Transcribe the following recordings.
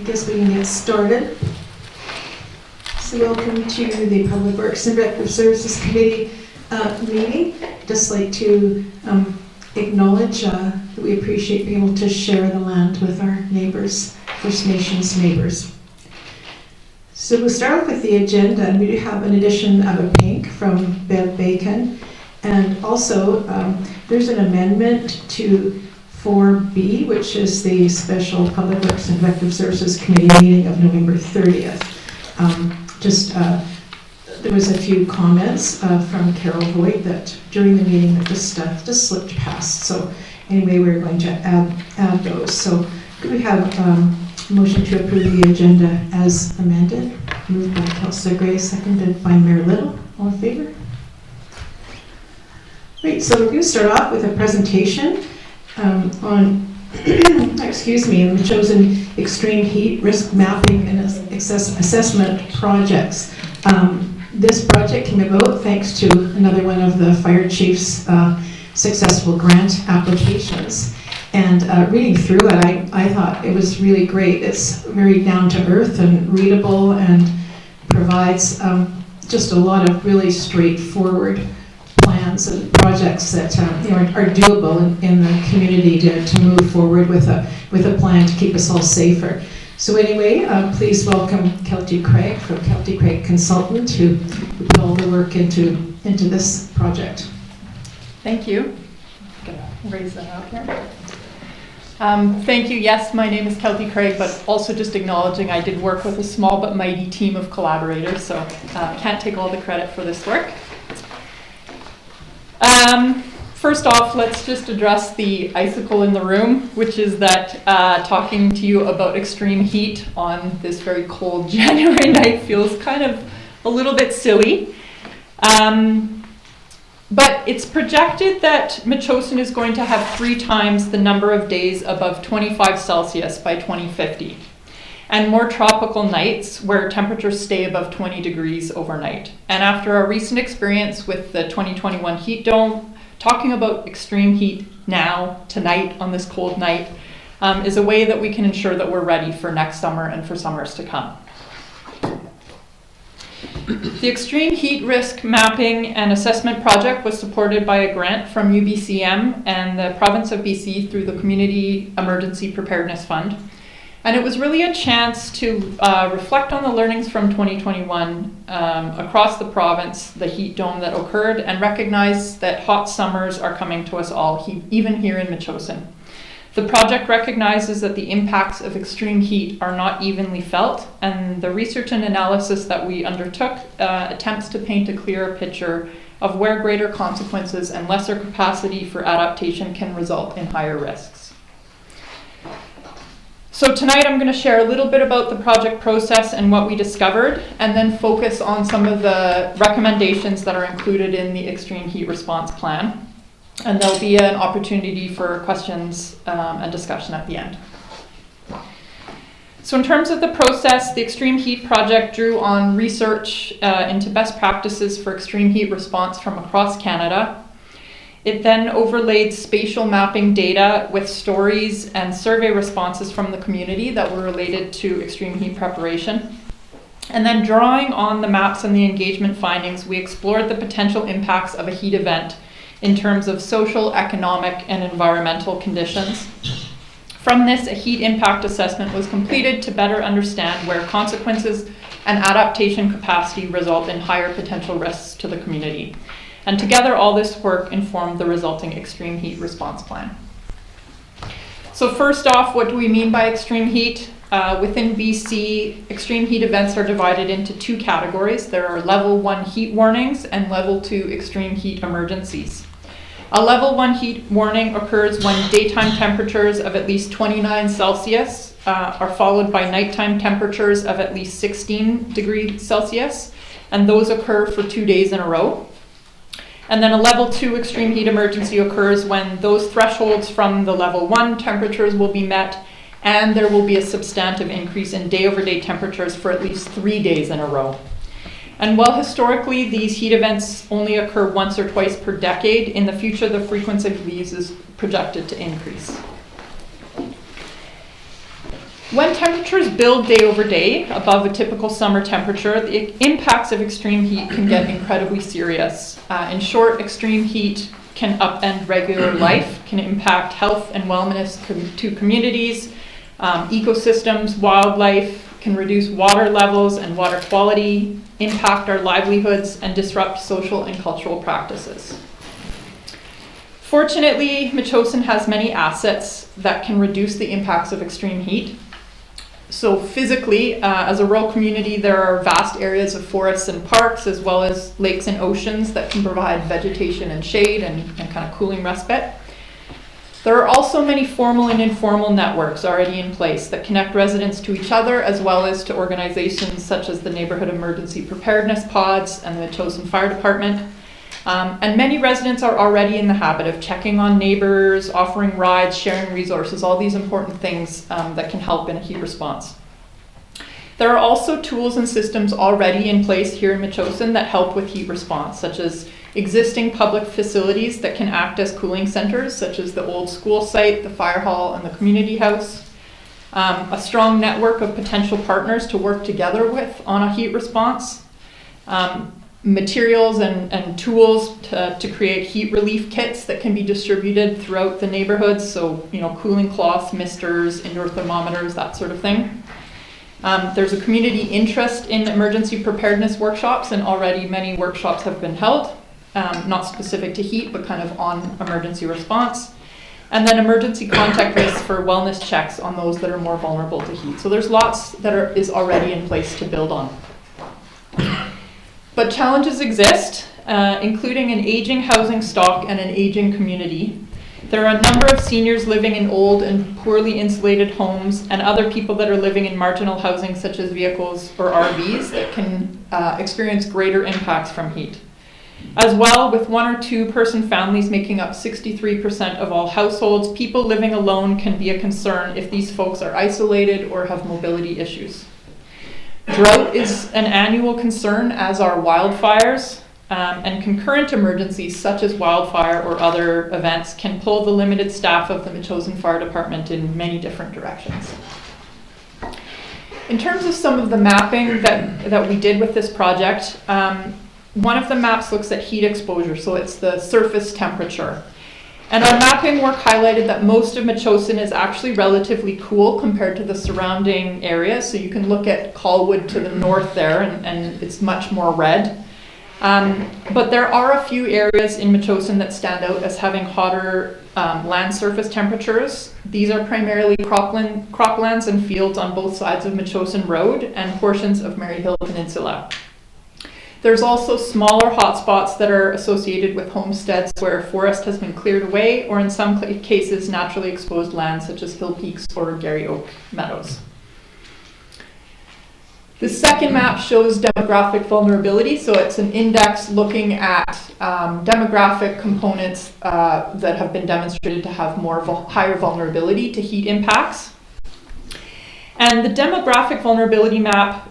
I guess we can get started. So welcome to the Public Works and Reproductive Services Committee meeting. I'd just like to acknowledge that we appreciate being able to share the land with our neighbors, First Nations neighbors. So we'll start off with the agenda, and we do have an edition of a pink from Bev Bacon, and also there's an amendment to 4B, which is the special Public Works and Reproductive Services Committee meeting of November 30th. There was a few comments from Carol Voigt that during the meeting that just slipped past. So anyway, we're going to add those. So could we have a motion to approve the agenda as amended? Moved by Councillor Gray, seconded by Mayor Little. All in favor? Great, so we're going to start off with a presentation on Metchosin extreme heat risk mapping and assessment projects. This project came about thanks to another one of the fire chief's successful grant applications. And reading through it, I thought it was really great. It's very down to earth and readable, and provides just a lot of really straightforward plans and projects that are doable in the community to move forward with a plan to keep us all safer. So anyway, please welcome Keltie Craig from Keltie Craig Consultant, who put all the work into this project. Thank you. I'm gonna raise that up here. Thank you. Yes, my name is Keltie Craig, but also just acknowledging I did work with a small but mighty team of collaborators, so can't take all the credit for this work. First off, let's just address the icicle in the room, which is that talking to you about extreme heat on this very cold January night feels kind of a little bit silly. But it's projected that Metchosin is going to have 3 times the number of days above 25 Celsius by 2050, and more tropical nights where temperatures stay above 20 degrees overnight. And after our recent experience with the 2021 heat dome, talking about extreme heat now, tonight, on this cold night, is a way that we can ensure that we're ready for next summer and for summers to come. The Extreme Heat Risk Mapping and Assessment Project was supported by a grant from UBCM and the Province of BC through the Community Emergency Preparedness Fund. And it was really a chance to reflect on the learnings from 2021 across the province, the heat dome that occurred, and recognize that hot summers are coming to us all, even here in Metchosin. The project recognizes that the impacts of extreme heat are not evenly felt, and the research and analysis that we undertook attempts to paint a clearer picture of where greater consequences and lesser capacity for adaptation can result in higher risks. So tonight I'm going to share a little bit about the project process and what we discovered, and then focus on some of the recommendations that are included in the Extreme Heat Response Plan. And there'll be an opportunity for questions and discussion at the end. So in terms of the process, the Extreme Heat Project drew on research into best practices for extreme heat response from across Canada. It then overlaid spatial mapping data with stories and survey responses from the community that were related to extreme heat preparation. And then drawing on the maps and the engagement findings, we explored the potential impacts of a heat event in terms of social, economic, and environmental conditions. From this, a heat impact assessment was completed to better understand where consequences and adaptation capacity result in higher potential risks to the community. And together, all this work informed the resulting extreme heat response plan. So first off, what do we mean by extreme heat? Within BC, extreme heat events are divided into 2 categories. There are level 1 heat warnings and level 2 extreme heat emergencies. A level 1 heat warning occurs when daytime temperatures of at least 29 Celsius are followed by nighttime temperatures of at least 16 degrees Celsius, and those occur for 2 days in a row. And then a level 2 extreme heat emergency occurs when those thresholds from the level 1 temperatures will be met, and there will be a substantive increase in day-over-day temperatures for at least 3 days in a row. And while historically these heat events only occur once or twice per decade, in the future the frequency of these is projected to increase. When temperatures build day over day above a typical summer temperature, the impacts of extreme heat can get incredibly serious. In short, extreme heat can upend regular life, can impact health and wellness to communities, ecosystems, wildlife, can reduce water levels and water quality, impact our livelihoods, and disrupt social and cultural practices. Fortunately, Metchosin has many assets that can reduce the impacts of extreme heat. So physically, as a rural community, there are vast areas of forests and parks, as well as lakes and oceans that can provide vegetation and shade and kind of cooling respite. There are also many formal and informal networks already in place that connect residents to each other, as well as to organizations such as the Neighborhood Emergency Preparedness Pods and the Metchosin Fire Department. And many residents are already in the habit of checking on neighbors, offering rides, sharing resources, all these important things that can help in a heat response. There are also tools and systems already in place here in Metchosin that help with heat response, such as existing public facilities that can act as cooling centers, such as the old school site, the fire hall, and the community house. A strong network of potential partners to work together with on a heat response. Materials and tools to create heat relief kits that can be distributed throughout the neighborhoods. So, cooling cloths, misters, indoor thermometers, that sort of thing. There's a community interest in emergency preparedness workshops, and already many workshops have been held, not specific to heat, but kind of on emergency response. And then emergency contact lists for wellness checks on those that are more vulnerable to heat. So there's lots that is already in place to build on. But challenges exist, including an aging housing stock and an aging community. There are a number of seniors living in old and poorly insulated homes, and other people that are living in marginal housing, such as vehicles or RVs, that can experience greater impacts from heat. As well, with 1 or 2 person families making up 63% of all households, people living alone can be a concern if these folks are isolated or have mobility issues. Drought is an annual concern, as are wildfires, and concurrent emergencies such as wildfire or other events can pull the limited staff of the Metchosin Fire Department in many different directions. In terms of some of the mapping that we did with this project, one of the maps looks at heat exposure, so it's the surface temperature. And our mapping work highlighted that most of Metchosin is actually relatively cool compared to the surrounding areas. So you can look at Colwood to the north there, and it's much more red. But there are a few areas in Metchosin that stand out as having hotter land surface temperatures. These are primarily croplands and fields on both sides of Metchosin Road and portions of Maryhill Peninsula. There's also smaller hotspots that are associated with homesteads where forest has been cleared away, or in some cases naturally exposed lands such as Hill Peaks or Garry Oak Meadows. The second map shows demographic vulnerability, so it's an index looking at demographic components that have been demonstrated to have higher vulnerability to heat impacts. And the demographic vulnerability map,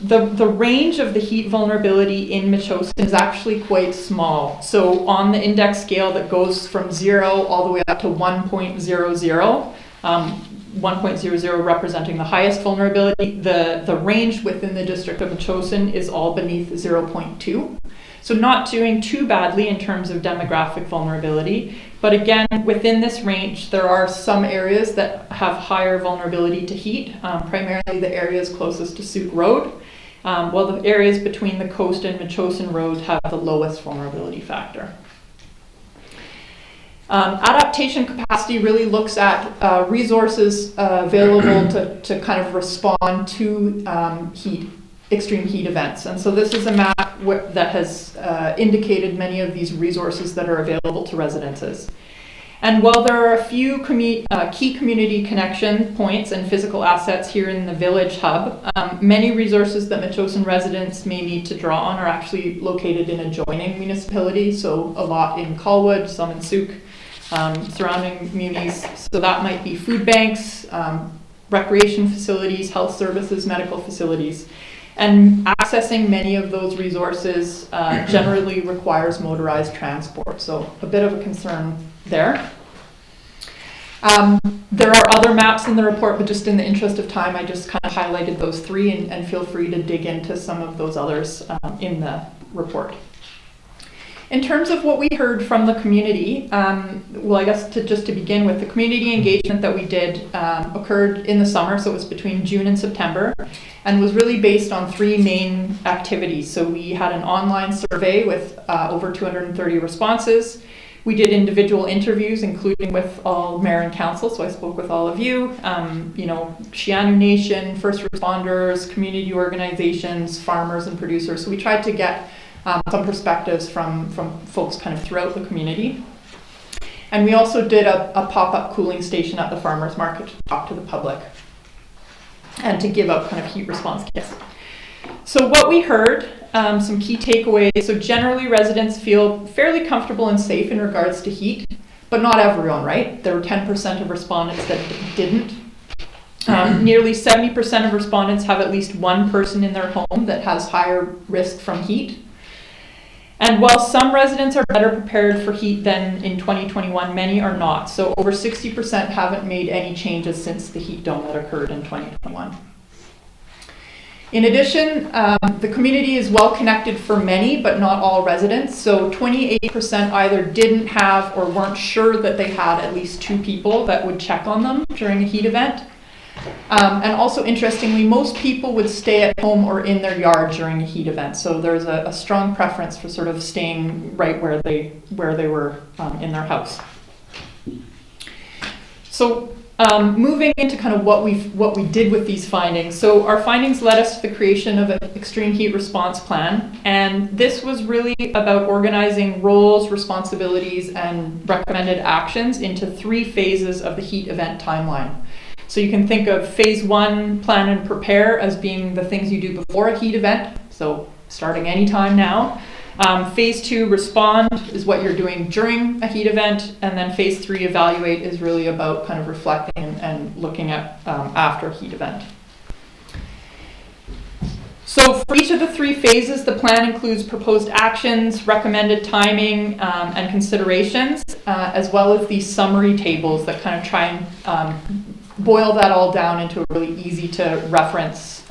the range of the heat vulnerability in Metchosin is actually quite small. So on the index scale that goes from 0 all the way up to 1.00, 1.00 representing the highest vulnerability, the range within the district of Metchosin is all beneath 0.2. So not doing too badly in terms of demographic vulnerability. But again, within this range, there are some areas that have higher vulnerability to heat, primarily the areas closest to Souk Road, while the areas between the coast and Metchosin Road have the lowest vulnerability factor. Adaptation capacity really looks at resources available to kind of respond to extreme heat events. And so this is a map that has indicated many of these resources that are available to residences. And while there are a few key community connection points and physical assets here in the village hub, many resources that Metchosin residents may need to draw on are actually located in adjoining municipalities. So a lot in Colwood, some in Souk, surrounding munis. So that might be food banks, recreation facilities, health services, medical facilities. And accessing many of those resources generally requires motorized transport. So a bit of a concern there. There are other maps in the report, but just in the interest of time, I just kind of highlighted those three, and feel free to dig into some of those others in the report. In terms of what we heard from the community, well, I guess to begin with, the community engagement that we did occurred in the summer, so it was between June and September, and was really based on three main activities. So we had an online survey with over 230 responses. We did individual interviews, including with all mayor and council, so I spoke with all of you, Shianu Nation, first responders, community organizations, farmers and producers. So we tried to get some perspectives from folks kind of throughout the community. And we also did a pop-up cooling station at the farmers market to talk to the public and to give out kind of heat response kits. So what we heard, some key takeaways. So generally residents feel fairly comfortable and safe in regards to heat, but not everyone, right? There were 10% of respondents that didn't. Nearly 70% of respondents have at least one person in their home that has higher risk from heat. And while some residents are better prepared for heat than in 2021, many are not. So over 60% haven't made any changes since the heat dome that occurred in 2021. In addition, the community is well connected for many, but not all residents. So 28% either didn't have or weren't sure that they had at least two people that would check on them during a heat event. And also interestingly, most people would stay at home or in their yard during a heat event. So there's a strong preference for sort of staying right where they were in their house. So moving into kind of what we did with these findings. So our findings led us to the creation of an extreme heat response plan. And this was really about organizing roles, responsibilities, and recommended actions into three phases of the heat event timeline. So you can think of phase one, plan and prepare, as being the things you do before a heat event. So starting anytime now. Phase two, respond, is what you're doing during a heat event. And then phase three, evaluate, is really about kind of reflecting and looking at after a heat event. So for each of the three phases, the plan includes proposed actions, recommended timing, and considerations, as well as these summary tables that kind of try and boil that all down into a really easy to reference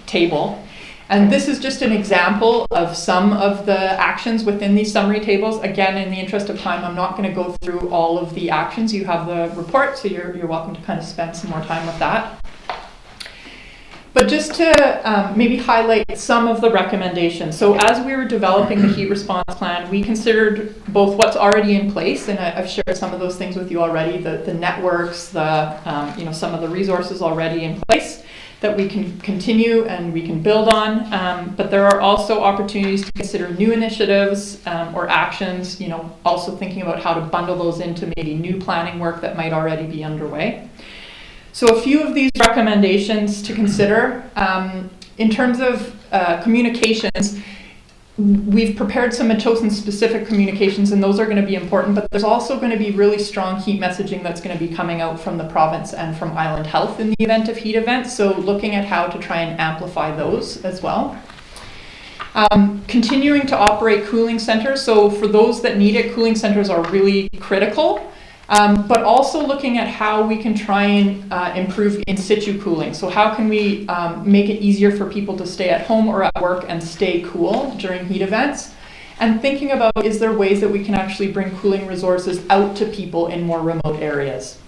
table. And this is just an example of some of the actions within these summary tables. Again, in the interest of time, I'm not going to go through all of the actions. You have the report, so you're welcome to kind of spend some more time with that. But just to maybe highlight some of the recommendations. So as we were developing the heat response plan, we considered both what's already in place, and I've shared some of those things with you already, the networks, some of the resources already in place that we can continue and we can build on. But there are also opportunities to consider new initiatives or actions, also thinking about how to bundle those into maybe new planning work that might already be underway. So a few of these recommendations to consider. In terms of communications, we've prepared some Metchosin specific communications, and those are going to be important, but there's also going to be really strong heat messaging that's going to be coming out from the province and from Island Health in the event of heat events. So looking at how to try and amplify those as well. Continuing to operate cooling centers. So for those that need it, cooling centers are really critical. But also looking at how we can try and improve in situ cooling. So how can we make it easier for people to stay at home or at work and stay cool during heat events? And thinking about, is there ways that we can actually bring cooling resources out to people in more remote areas?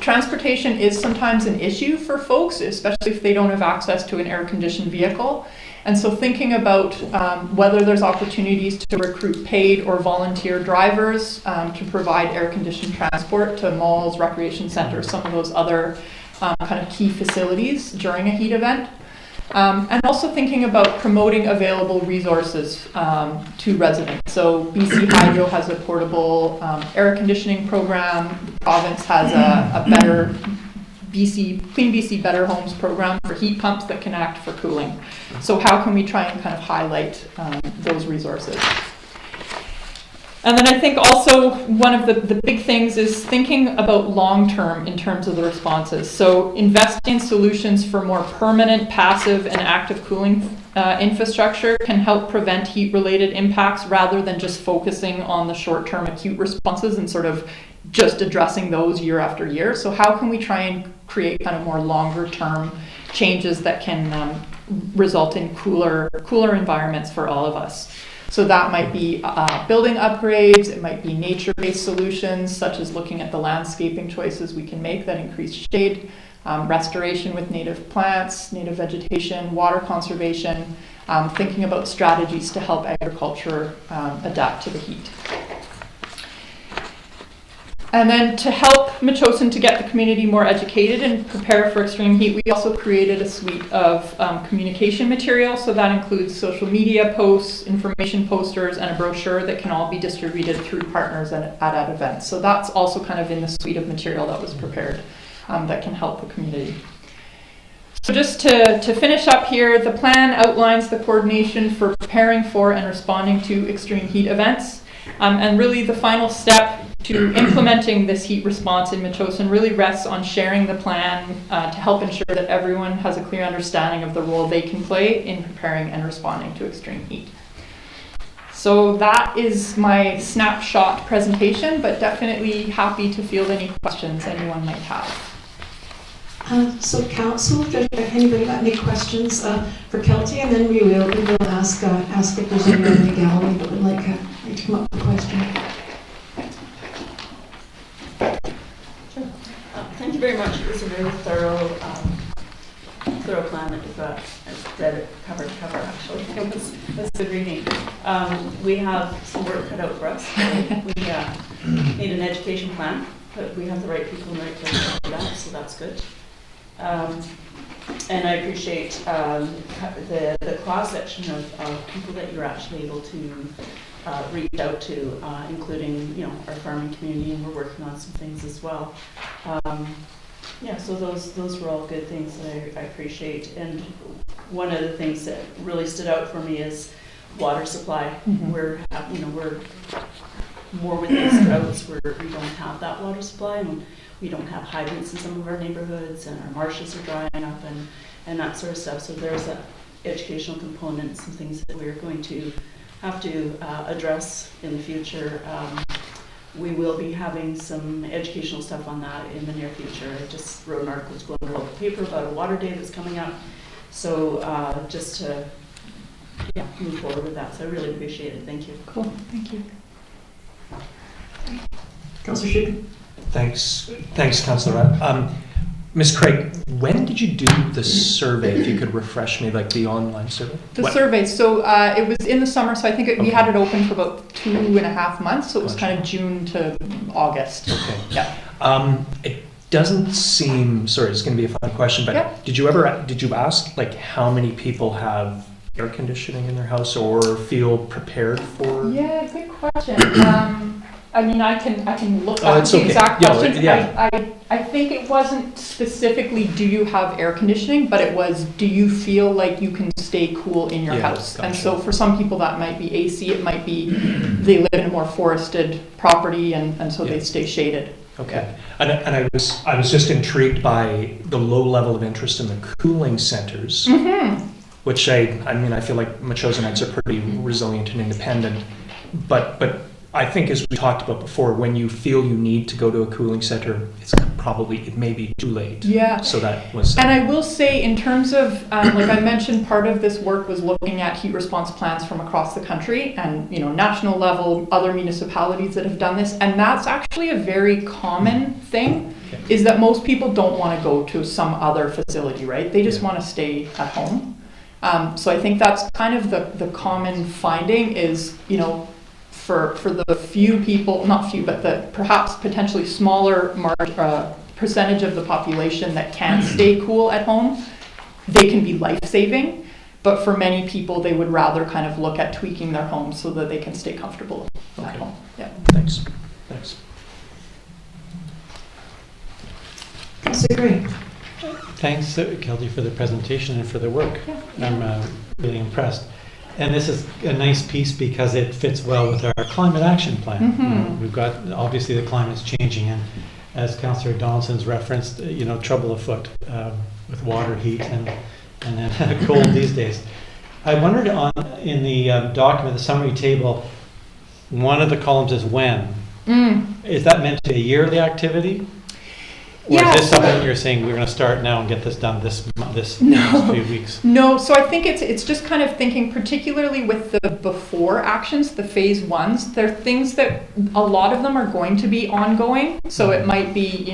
Transportation is sometimes an issue for folks, especially if they don't have access to an air-conditioned vehicle. And so thinking about whether there's opportunities to recruit paid or volunteer drivers to provide air-conditioned transport to malls, recreation centers, some of those other kind of key facilities during a heat event. And also thinking about promoting available resources to residents. So BC Hydro has a portable air conditioning program. The province has a better Clean BC Better Homes program for heat pumps that can act for cooling. So how can we try and kind of highlight those resources? And then I think also one of the big things is thinking about long-term in terms of the responses. So investing in solutions for more permanent, passive, and active cooling infrastructure can help prevent heat-related impacts rather than just focusing on the short-term acute responses and sort of just addressing those year after year. So how can we try and create kind of more longer term changes that can result in cooler environments for all of us? So that might be building upgrades, it might be nature-based solutions, such as looking at the landscaping choices we can make that increase shade, restoration with native plants, native vegetation, water conservation, thinking about strategies to help agriculture adapt to the heat. And then to help Metchosin to get the community more educated and prepare for extreme heat, we also created a suite of communication material. So that includes social media posts, information posters, and a brochure that can all be distributed through partners at events. So that's also kind of in the suite of material that was prepared that can help the community. So just to finish up here, the plan outlines the coordination for preparing for and responding to extreme heat events. And really the final step to implementing this heat response in Metchosin really rests on sharing the plan to help ensure that everyone has a clear understanding of the role they can play in preparing and responding to extreme heat. So that is my snapshot presentation, but definitely happy to field any questions anyone might have. So Council, does anybody got any questions for Keltie? And then we will ask if there's anyone in the gallery that would like to come up with a question. Thank you very much. It was a very thorough plan that you've got. I've read it cover to cover, actually. It was good reading. We have some work cut out for us. We need an education plan, but we have the right people in the right place to do that, so that's good. And I appreciate the cross-section of people that you're actually able to reach out to, including our farming community, and we're working on some things as well. So those were all good things that I appreciate. And one of the things that really stood out for me is water supply. Mm-hmm. We're more with these droughts where we don't have that water supply, and we don't have hydrants in some of our neighborhoods, and our marshes are drying up and that sort of stuff. So there's an educational component, some things that we're going to have to address in the future. We will be having some educational stuff on that in the near future. I just wrote an article to go in the local paper about a water day that's coming up. So just to move forward with that. So I really appreciate it. Thank you. Cool. Thank you. Councillor Sabine. Thanks, Councillor. Ms. Craig, when did you do the survey? If you could refresh me, like the online survey? The survey, so it was in the summer, so I think we had it open for about 2.5 months, so it was kind of June to August. Okay. Yeah. It doesn't seem, sorry, it's going to be a fun question, but did you ask like how many people have air conditioning in their house or feel prepared for? Yeah, good question. I mean, I can look at the exact questions. I think it wasn't specifically, do you have air conditioning, but it was, do you feel like you can stay cool in your house? Gotcha. And so for some people that might be AC, it might be they live in a more forested property and so they stay shaded. Okay. And I was just intrigued by the low level of interest in the cooling centers, which I feel like Metchosinites are pretty resilient and independent, but I think, as we talked about before, when you feel you need to go to a cooling center, it may be too late. Yeah. So that was. And I will say, in terms of, like I mentioned, part of this work was looking at heat response plans from across the country and, national level, other municipalities that have done this. And that's actually a very common thing, is that most people don't want to go to some other facility, right? They just want to stay at home. So I think that's kind of the common finding is, for the few people, not few, but the perhaps potentially smaller percentage of the population that can stay cool at home, they can be life-saving. But for many people, they would rather kind of look at tweaking their home so that they can stay comfortable at home. Yeah. Thanks. Councillor Currie. Thanks, Keltie, for the presentation and for the work. Yeah. I'm really impressed. And this is a nice piece because it fits well with our climate action plan. Mm-hmm. We've got, obviously the climate's changing, and as Councillor Donaldson's referenced, trouble afoot with water, heat, and then cold these days. I wondered in the document, the summary table, one of the columns is when, Is that meant to be a yearly activity? Or Yeah, is this so- something you're saying we're going to start now and get this done this next few weeks? No, so I think it's just kind of thinking, particularly with the before actions, the phase ones, they're things that a lot of them are going to be ongoing. So it might be,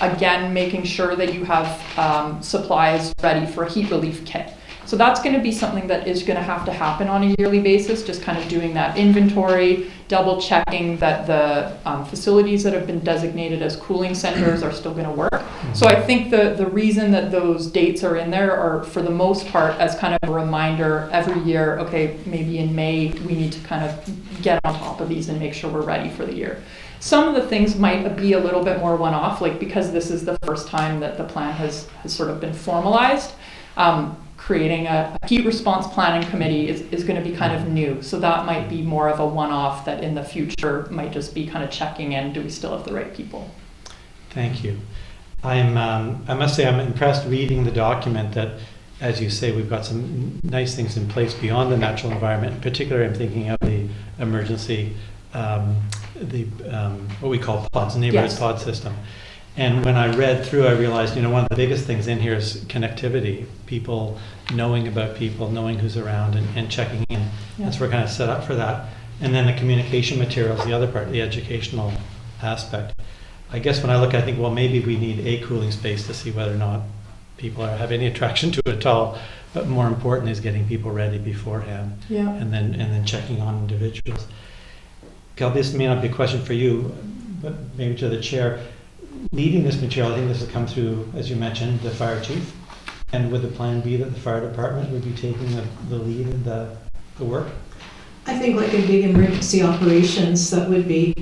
again, making sure that you have supplies ready for a heat relief kit. So that's going to be something that is going to have to happen on a yearly basis, just kind of doing that inventory, double checking that the facilities that have been designated as cooling centers are still going to work. So I think the reason that those dates are in there are, for the most part, as kind of a reminder every year, okay, maybe in May we need to kind of get on top of these and make sure we're ready for the year. Some of the things might be a little bit more one-off, like because this is the first time that the plan has sort of been formalized. Creating a heat response planning committee is going to be kind of new. So that might be more of a one-off that in the future might just be kind of checking in, do we still have the right people? Thank you. I must say I'm impressed reading the document that, as you say, we've got some nice things in place beyond the natural environment. In particular, I'm thinking of the emergency, what we call pods, neighborhood Yes. pod system. And when I read through, I realized, one of the biggest things in here is connectivity, people knowing about people, knowing who's around and checking in. Yeah. So we're kind of set up for that. And then the communication materials, the other part, the educational aspect. I guess when I look, I think, well, maybe we need a cooling space to see whether or not people have any attraction to it at all. But more important is getting people ready beforehand, Yeah. and then checking on individuals. Kel, this may not be a question for you, but maybe to the chair. Leading this material, I think this has come through, as you mentioned, the fire chief. And would the plan be that the fire department would be taking the lead in the work? I think like a big emergency operations, that would be,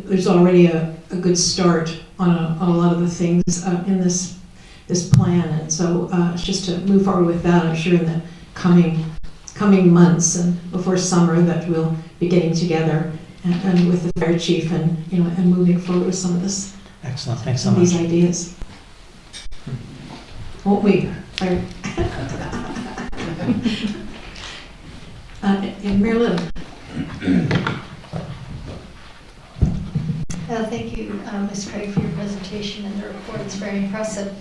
there's already a good start on a lot of the things in this plan. And so just to move forward with that, I'm sure in the coming months and before summer that we'll be getting together and with the fire chief and moving forward with some of this. Excellent, thanks so Some of much. these ideas. Won't we? Marilyn. Thank you, Ms. Craig, for your presentation and the report. It's very impressive.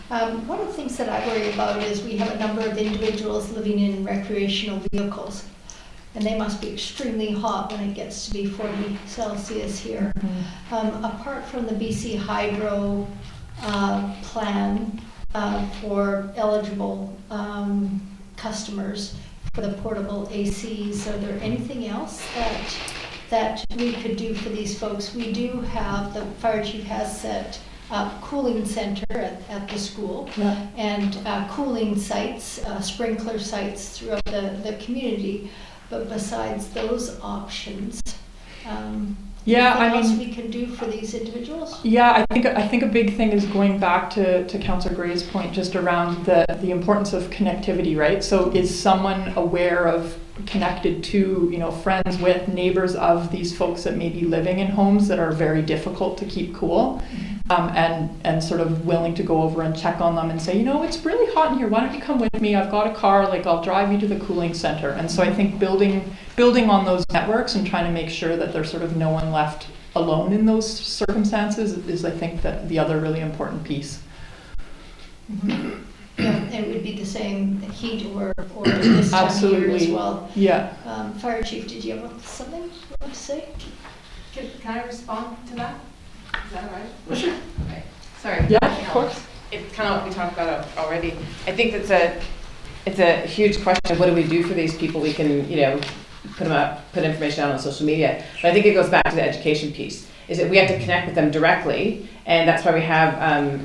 One of the things that I worry about is we have a number of individuals living in recreational vehicles, and they must be extremely hot when it gets to be 40 Celsius here. Apart from the BC Hydro plan for eligible customers for the portable ACs, are there anything else that we could do for these folks? We do have, the fire chief has set up cooling center at the school, and cooling sites, sprinkler sites throughout the community. But besides those options, anything else we can do for these individuals? Yeah, I think a big thing is going back to Councillor Gray's point just around the importance of connectivity, right? So is someone aware of, connected to, friends with, neighbors of these folks that may be living in homes that are very difficult to keep cool, and sort of willing to go over and check on them and say, it's really hot in here, why don't you come with me? I've got a car, I'll drive you to the cooling center. And so I think building on those networks and trying to make sure that there's sort of no one left alone in those circumstances is, I think, that the other really important piece. Mm-hmm. Yeah, and it would be the same heat or this time of year as well. Yeah. Fire chief, did you have something you want to say? Can I respond to that? Is that all right? Sure. Okay. Sorry. Yeah, of course. It's kind of what we talked about already. I think it's a huge question. What do we do for these people? We can, put information out on social media. But I think it goes back to the education piece. Is that we have to connect with them directly, and that's why we have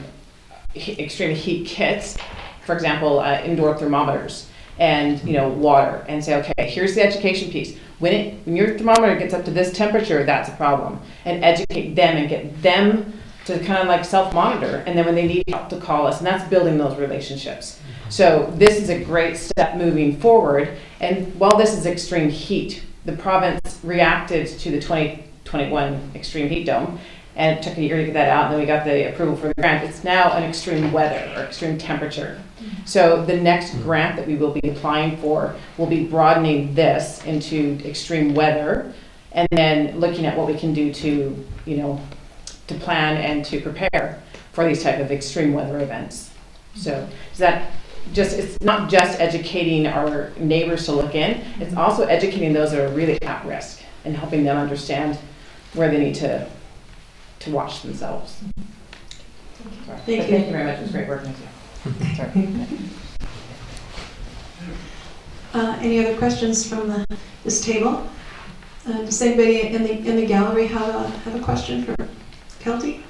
extreme heat kits. For example, indoor thermometers and water, and say, okay, here's the education piece. When your thermometer gets up to this temperature, that's a problem, and educate them and get them to kind of like self-monitor, and then when they need help to call us, and that's building those relationships. So this is a great step moving forward. And while this is extreme heat, the province reacted to the 2021 extreme heat dome, and it took a year to get that out, and then we got the approval for the grant. It's now an extreme weather or extreme temperature. So the next grant that we will be applying for will be broadening this into extreme weather and then looking at what we can do to, you know, to plan and to prepare for these type of extreme weather events. So is that just, it's not just educating our neighbors to look in, it's also educating those that are really at risk and helping them understand where they need to watch themselves. Sorry. Thank But you. Thank you very much, it was great working with you. Sorry. Any other questions from this table? Does anybody in the gallery have a question for Keltie?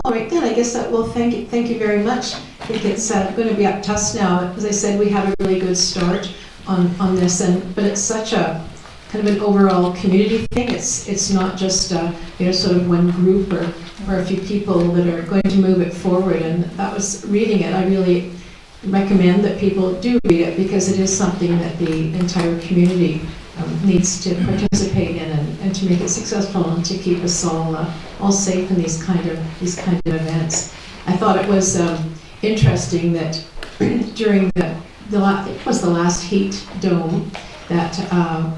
All right, then I guess that will thank you very much. I think it's going to be up to us now. As I said, we have a really good start on this, but it's such a kind of an overall community thing. It's not just sort of one group or a few people that are going to move it forward. And that was reading it. I really recommend that people do read it because it is something that the entire community needs to participate in and to make it successful and to keep us all safe in these kind of events. I thought it was interesting that during I think it was the last heat dome that,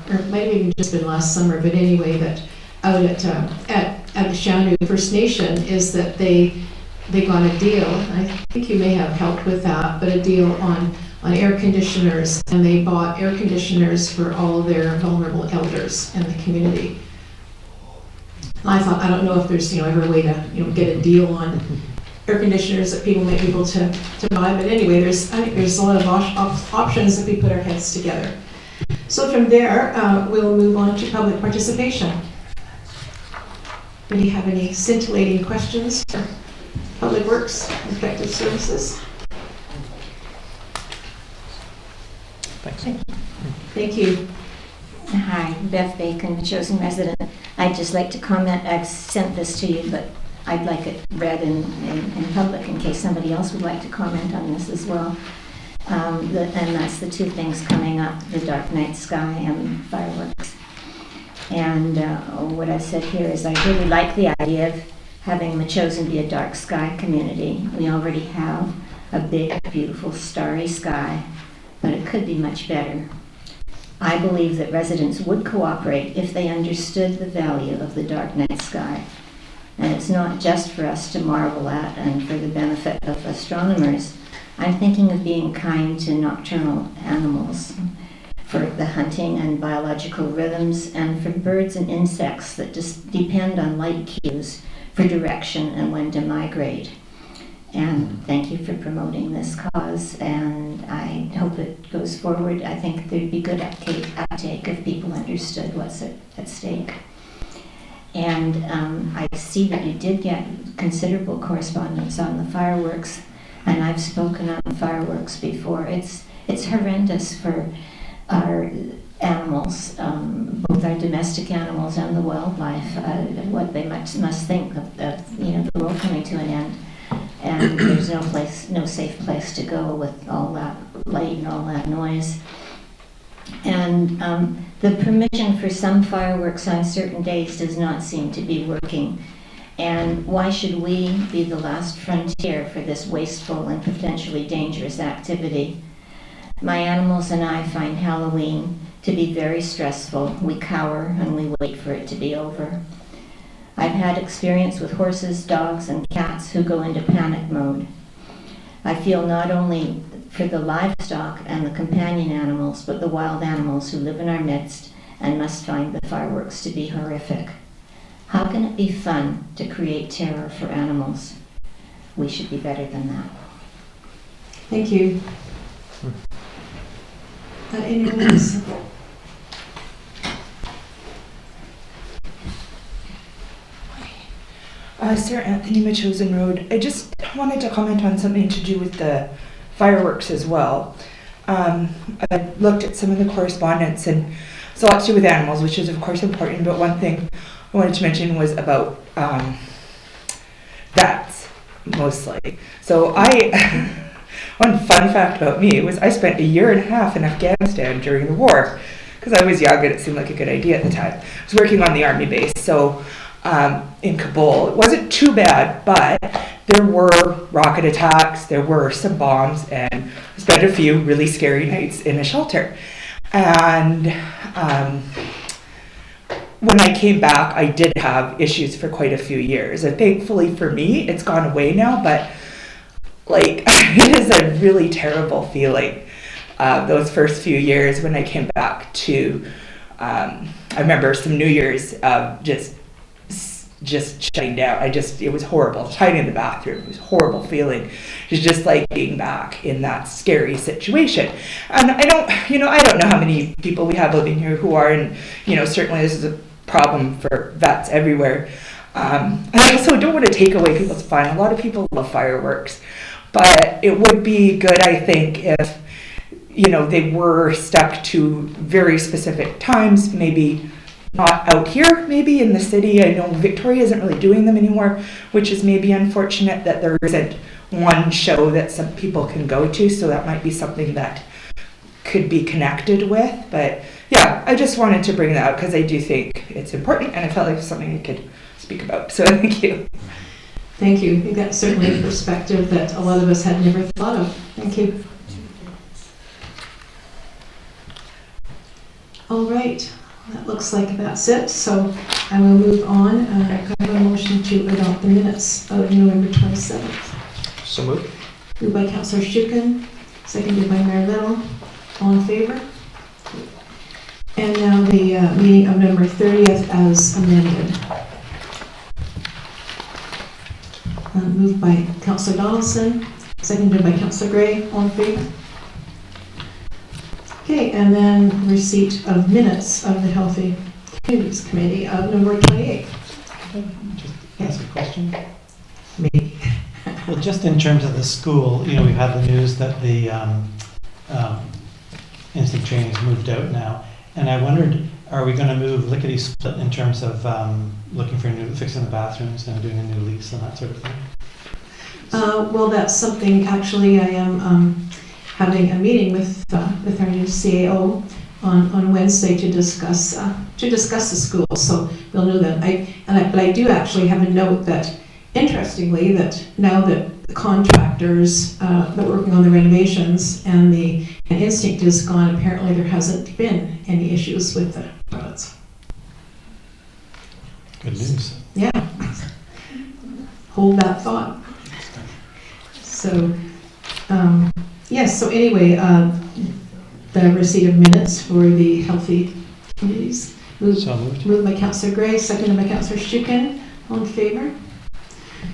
or it might have even just been last summer, but anyway, that out at the Shawnee First Nation is that they got a deal. I think you may have helped with that, but a deal on air conditioners, and they bought air conditioners for all their vulnerable elders in the community. And I thought, I don't know if there's ever a way to get a deal on air conditioners that people may be able to buy, but anyway, I think there's a lot of options if we put our heads together. So from there, we'll move on to public participation. Do you have any scintillating questions for Public Works, Effective Services? Thanks. Thank you. Hi, Beth Bacon, Metchosin resident. I'd just like to comment. I've sent this to you, but I'd like it read in public in case somebody else would like to comment on this as well. And that's the two things coming up, the dark night sky and fireworks. And what I said here is I really like the idea of having Metchosin be a dark sky community. We already have a big, beautiful, starry sky, but it could be much better. I believe that residents would cooperate if they understood the value of the dark night sky. And it's not just for us to marvel at and for the benefit of astronomers. I'm thinking of being kind to nocturnal animals, for the hunting and biological rhythms, and for birds and insects that just depend on light cues for direction and when to migrate. And thank you for promoting this cause, and I hope it goes forward. I think there'd be good uptake if people understood what's at stake. And I see that you did get considerable correspondence on the fireworks, and I've spoken on fireworks before. It's horrendous for our animals, both our domestic animals and the wildlife, what they must think of the world coming to an end. And there's no safe place to go with all that light and all that noise. And the permission for some fireworks on certain days does not seem to be working. And why should we be the last frontier for this wasteful and potentially dangerous activity? My animals and I find Halloween to be very stressful. We cower and we wait for it to be over. I've had experience with horses, dogs, and cats who go into panic mode. I feel not only for the livestock and the companion animals, but the wild animals who live in our midst and must find the fireworks to be horrific. How can it be fun to create terror for animals? We should be better than that. Thank you. Anyone else? Sir Anthony, Metchosin Road. I just wanted to comment on something to do with the fireworks as well. I looked at some of the correspondence, and it's a lot to do with animals, which is of course important, but one thing I wanted to mention was about bats, mostly. So one fun fact about me was I spent 1.5 years in Afghanistan during the war, because I was young and it seemed like a good idea at the time. I was working on the army base, so in Kabul. It wasn't too bad, but there were rocket attacks, there were some bombs, and I spent a few really scary nights in a shelter. And when I came back, I did have issues for quite a few years. And thankfully for me, it's gone away now, but like, it is a really terrible feeling. Those first few years when I came back to, I remember some New Year's just shutting down. It was horrible. Hiding in the bathroom, it was a horrible feeling. It was just like being back in that scary situation. And I don't know how many people we have living here who are, and certainly this is a problem for vets everywhere. I also don't want to take away people's fun. A lot of people love fireworks, but it would be good, I think, if they were stuck to very specific times, maybe not out here, maybe in the city. I know Victoria isn't really doing them anymore, which is maybe unfortunate that there isn't one show that some people can go to, so that might be something that could be connected with. But yeah, I just wanted to bring that up because I do think it's important, and I felt like it's something I could speak about. So thank you. Thank you. I think that's certainly a perspective that a lot of us had never thought of. Thank you. All right. That looks like that's it. So I will move on. Can I have a motion to adopt the minutes of November 27th? So moved. Moved by Councillor Schuken, seconded by Mayor Little. All in favor? And now the meeting of November 30th as amended. Moved by Councillor Donaldson, seconded by Councillor Gray. All in favor? Okay, and then receipt of minutes of the Healthy Communities Committee of November 28th. Just ask a question. Maybe. Well, just in terms of the school, we've had the news that the instant training's moved out now, and I wondered, are we going to move lickety-split in terms of looking for fixing the bathrooms and doing a new lease and that sort of thing? Well, that's something, actually, I am having a meeting with our new CAO on Wednesday to discuss the school. So we'll know that. But I do actually have a note that, interestingly, that now that the contractors that are working on the renovations and Instinct is gone, apparently there hasn't been any issues with the toilets. Good news. Yeah. Hold that thought. So. Yes, so anyway, the receipt of minutes for the Healthy Communities. Moved by Councillor Gray, seconded by Councillor Schuken. All in favor?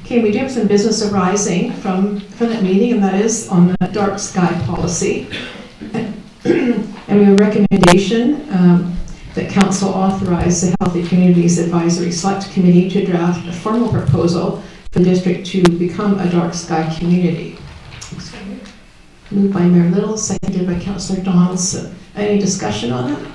Okay, we do have some business arising from that meeting, and that is on the dark sky policy. And we have a recommendation that Council authorize the Healthy Communities Advisory Select Committee to draft a formal proposal for the district to become a dark sky community. Moved by Mayor Little, seconded by Councillor Donaldson. Any discussion on that?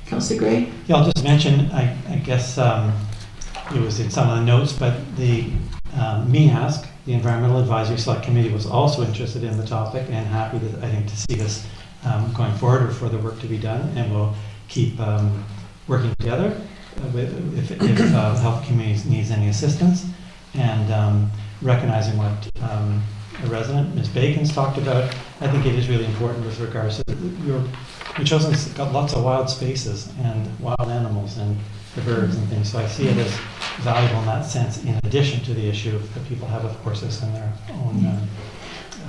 Councillor Gray? Yeah, I'll just mention, I guess it was in some of the notes, but the MEASC, the Environmental Advisory Select Committee, was also interested in the topic and happy, to see this going forward, or for the work to be done, and we'll keep working together if Health Communities needs any assistance, and recognizing what a resident, Ms. Bacon's talked about. I think it is really important with regards to Metchosin's got lots of wild spaces and wild animals and the birds and things, so I see it as valuable in that sense, in addition to the issue that people have with horses and their own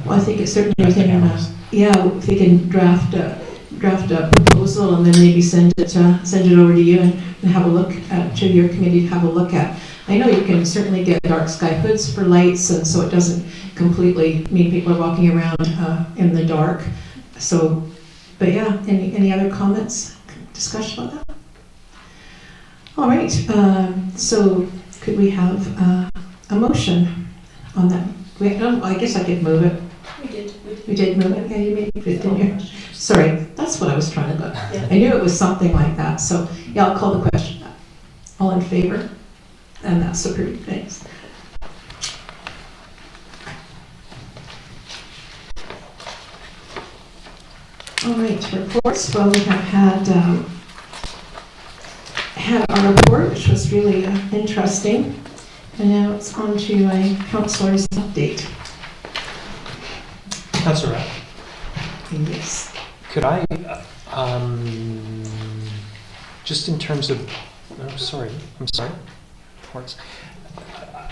well, I think it's certainly within, if they can draft a proposal and then maybe send it over to you and have a look at, to your committee to have a look at. I know you can certainly get dark sky hoods for lights, and so it doesn't completely mean people are walking around in the dark. So, but yeah, any other comments, discussion about that? All right, so could we have a motion on that? I guess I could move it. We did move it. Yeah, you made it, didn't you? Sorry, that's what I was trying to look. I knew it was something like that. So yeah, I'll call the question. All in favor? And that's approved. Thanks. All right, reports. Well, we have had our report, which was really interesting. And now it's on to a councillor's update. Councillor, Yes. could I Just in terms of, I'm sorry. Towards-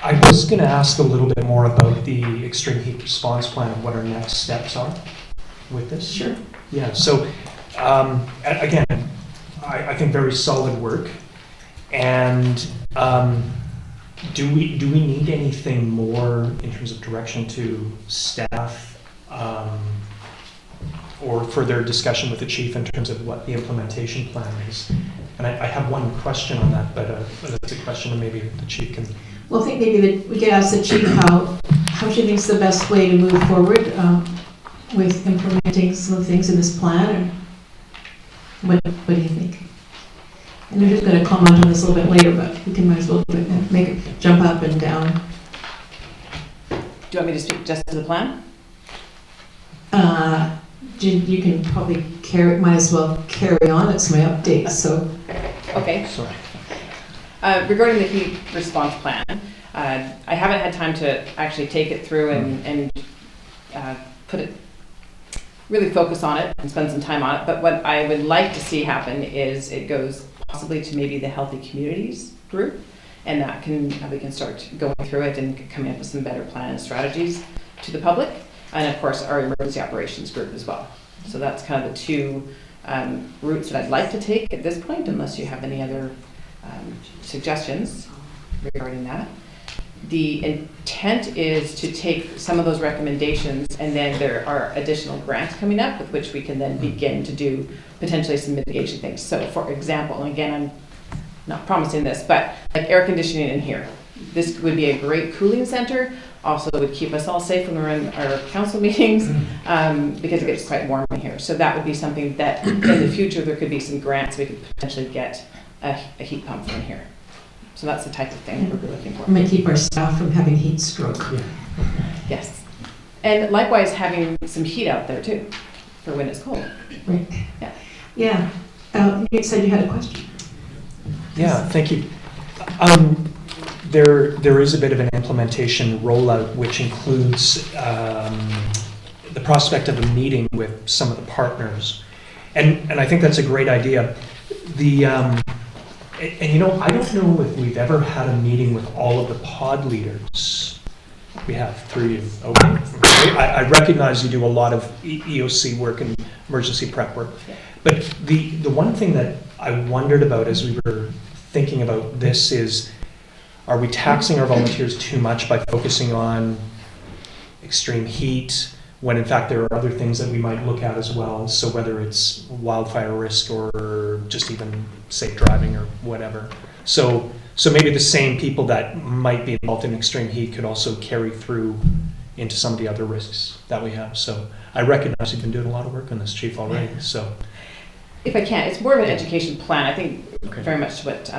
I was going to ask a little bit more about the extreme heat response plan and what our next steps are with this. Sure. Yeah, so again, I think very solid work. And do we need anything more in terms of direction to staff or further discussion with the chief in terms of what the implementation plan is? And I have one question on that, but that's a question that maybe the chief can. Well, I think maybe that we could ask the chief how she thinks the best way to move forward with implementing some of the things in this plan. Or what do you think? I know who's going to comment on this a little bit later, but we can might as well make it jump up and down. Do you want me to speak just to the plan? You can probably might as well carry on. It's my update, so. Okay. Sorry. Regarding the heat response plan, I haven't had time to actually take it through and put it, really focus on it and spend some time on it. But what I would like to see happen is it goes possibly to maybe the Healthy Communities group, and we can start going through it and coming up with some better plan and strategies to the public, and of course our emergency operations group as well. So that's kind of the two routes that I'd like to take at this point, unless you have any other suggestions regarding that. The intent is to take some of those recommendations, and then there are additional grants coming up with which we can then begin to do potentially some mitigation things. So for example, and again, I'm not promising this, but like air conditioning in here. This would be a great cooling center. Also would keep us all safe when we're in our council meetings because it gets quite warm in here. So that would be something that in the future there could be some grants we could potentially get a heat pump from here. So that's the type of thing we're looking for. It might keep our staff from having heat stroke. Yeah. Yes. And likewise having some heat out there too for when it's cold. Right. Yeah. Yeah. You said you had a question. Yeah, thank you. There is a bit of an implementation rollout which includes the prospect of a meeting with some of the partners. And I think that's a great idea. And you know, I don't know if we've ever had a meeting with all of the pod leaders. We have 3 of you. Okay. I recognize you do a lot of EOC work and emergency prep work. But the one thing that I wondered about as we were thinking about this is, are we taxing our volunteers too much by focusing on extreme heat when in fact there are other things that we might look at as well? So whether it's wildfire risk or just even safe driving or whatever. So maybe the same people that might be involved in extreme heat could also carry through into some of the other risks that we have. So I recognize you've been doing a lot of work on this, Chief, already. So if I can, it's more of an education plan. I think okay. very much what